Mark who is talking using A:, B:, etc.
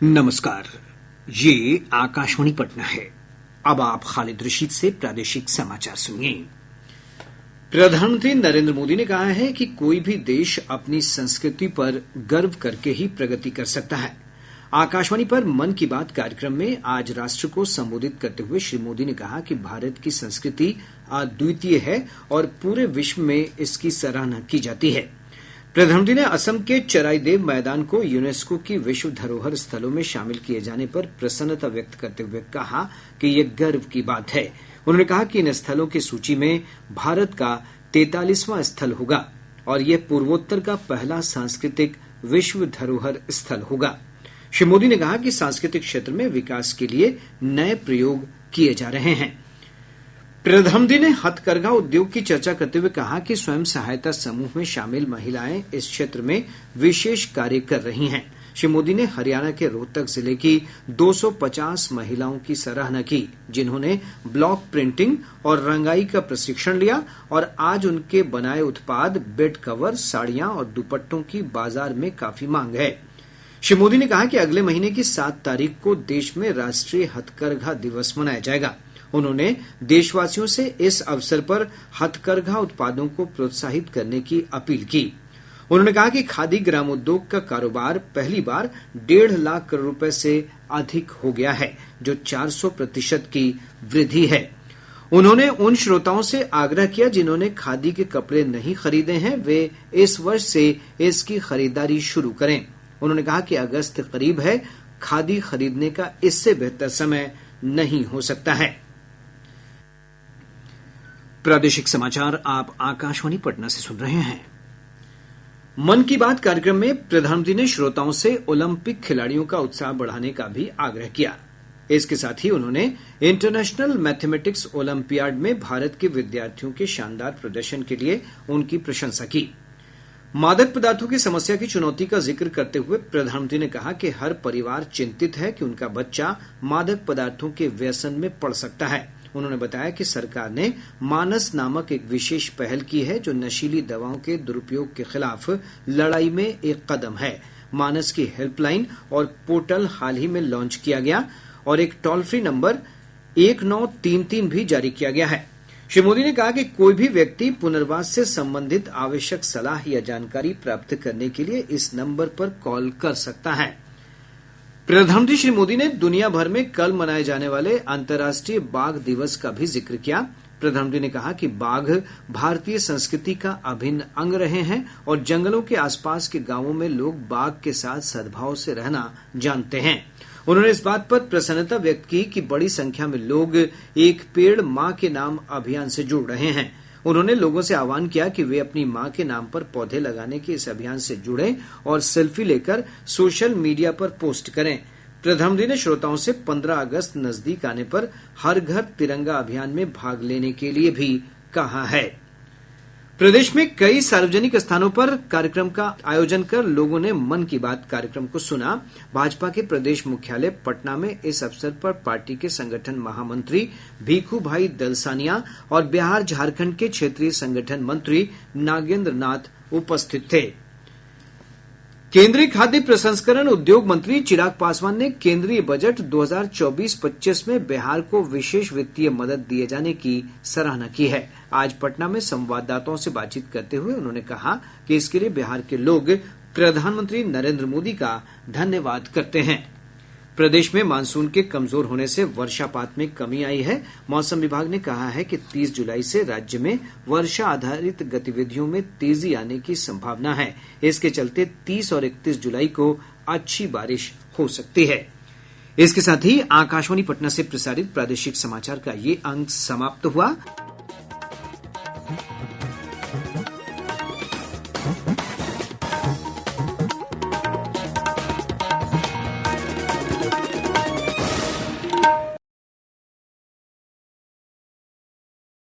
A: नमस्कार। ये आकाशवाणी पटना है। अब आप खालिद रशीद से प्रादेशिक समाचार सुनिए। प्रधानमंत्री नरेंद्र मोदी ने कहा है कि कोई भी देश अपनी संस्कृति पर गर्व करके ही प्रगति कर सकता है। आकाशवाणी पर मन की बात कार्यक्रम में आज राष्ट्र को संबोधित करते हुए श्री मोदी ने कहा कि भारत की संस्कृति अद्वितीय है और पूरे विश्व में इसकी सराहना की जाती है। प्रधानमंत्री ने असम के चराईदेव मैदान को यूनेस्को की विश्व धरोहर स्थलों में शामिल किए जाने पर प्रसन्नता व्यक्त करते हुए कहा कि यह गर्व की बात है। उन्होंने कहा कि इन स्थलों की सूची में भारत का 43वां स्थल होगा और यह पूर्वोत्तर का पहला सांस्कृतिक विश्व धरोहर स्थल होगा। श्री मोदी ने कहा कि सांस्कृतिक क्षेत्र में विकास के लिए नए प्रयोग किए जा रहे हैं। प्रधानमंत्री ने हथकरघा उद्योग की चर्चा करते हुए कहा कि स्वयं सहायता समूह में शामिल महिलाएं इस क्षेत्र में विशेष कार्य कर रही हैं। श्री मोदी ने हरियाणा के रोहतक जिले की 250 महिलाओं की सराहना की, जिन्होंने ब्लॉक प्रिंटिंग और रंगाई का प्रशिक्षण लिया और आज उनके बनाए उत्पाद बेड कवर, साड़ियां और दुपट्टों की बाजार में काफी मांग है। श्री मोदी ने कहा कि अगले महीने की 7 तारीख को देश में राष्ट्रीय हथकरघा दिवस मनाया जाएगा। उन्होंने देशवासियों से इस अवसर पर हथकरघा उत्पादों को प्रोत्साहित करने की अपील की। उन्होंने कहा कि खादी ग्रामोद्योग का कारोबार पहली बार 1.5 लाख करोड़ रुपए से अधिक हो गया है, जो 400% की वृद्धि है। उन्होंने उन श्रोताओं से आग्रह किया जिन्होंने खादी के कपड़े नहीं खरीदे हैं, वे इस वर्ष से इसकी खरीदारी शुरू करें। उन्होंने कहा कि अगस्त करीब है, खादी खरीदने का इससे बेहतर समय नहीं हो सकता है। प्रादेशिक समाचार आप आकाशवाणी पटना से सुन रहे हैं। मन की बात कार्यक्रम में प्रधानमंत्री ने श्रोताओं से ओलंपिक खिलाड़ियों का उत्साह बढ़ाने का भी आग्रह किया। इसके साथ ही उन्होंने इंटरनेशनल मैथमेटिक्स ओलंपियाड में भारत के विद्यार्थियों के शानदार प्रदर्शन के लिए उनकी प्रशंसा की। मादक पदार्थों की समस्या की चुनौती का जिक्र करते हुए प्रधानमंत्री ने कहा कि हर परिवार चिंतित है कि उनका बच्चा मादक पदार्थों के व्यसन में पड़ सकता है। उन्होंने बताया कि सरकार ने मानस नामक एक विशेष पहल की है, जो नशीली दवाओं के दुरुपयोग के खिलाफ लड़ाई में एक कदम है। मानस की हेल्पलाइन और पोर्टल हाल ही में लॉन्च किया गया और एक टोल फ्री नंबर 1933 भी जारी किया गया है। श्री मोदी ने कहा कि कोई भी व्यक्ति पुनर्वास से संबंधित आवश्यक सलाह या जानकारी प्राप्त करने के लिए इस नंबर पर कॉल कर सकता है। प्रधानमंत्री श्री मोदी ने दुनिया भर में कल मनाए जाने वाले अंतर्राष्ट्रीय बाघ दिवस का भी जिक्र किया। प्रधानमंत्री ने कहा कि बाघ भारतीय संस्कृति का अभिन्न अंग रहे हैं और जंगलों के आसपास के गांवों में लोग बाघ के साथ सद्भाव से रहना जानते हैं। उन्होंने इस बात पर प्रसन्नता व्यक्त की कि बड़ी संख्या में लोग एक पेड़ मां के नाम अभियान से जुड़ रहे हैं। उन्होंने लोगों से आह्वान किया कि वे अपनी मां के नाम पर पौधे लगाने के इस अभियान से जुड़ें और सेल्फी लेकर सोशल मीडिया पर पोस्ट करें। प्रधानमंत्री ने श्रोताओं से 15 अगस्त नजदीक आने पर हर घर तिरंगा अभियान में भाग लेने के लिए भी कहा है। प्रदेश में कई सार्वजनिक स्थानों पर कार्यक्रम का आयोजन कर लोगों ने मन की बात कार्यक्रम को सुना। भाजपा के प्रदेश मुख्यालय पटना में इस अवसर पर पार्टी के संगठन महामंत्री भीखू भाई दलसानिया और बिहार झारखंड के क्षेत्रीय संगठन मंत्री नागेंद्र नाथ उपस्थित थे। केंद्रीय खाद्य प्रसंस्करण उद्योग मंत्री चिराग पासवान ने केंद्रीय बजट 2024-25 में बिहार को विशेष वित्तीय मदद दिए जाने की सराहना की है। आज पटना में संवाददाताओं से बातचीत करते हुए उन्होंने कहा कि इसके लिए बिहार के लोग प्रधानमंत्री नरेंद्र मोदी का धन्यवाद करते हैं। प्रदेश में मानसून के कमजोर होने से वर्षापात में कमी आई है। मौसम विभाग ने कहा है कि 30 जुलाई से राज्य में वर्षा आधारित गतिविधियों में तेजी आने की संभावना है। इसके चलते 30 और 31 जुलाई को अच्छी बारिश हो सकती है। इसके साथ ही आकाशवाणी पटना से प्रसारित प्रादेशिक समाचार का ये अंक समाप्त हुआ।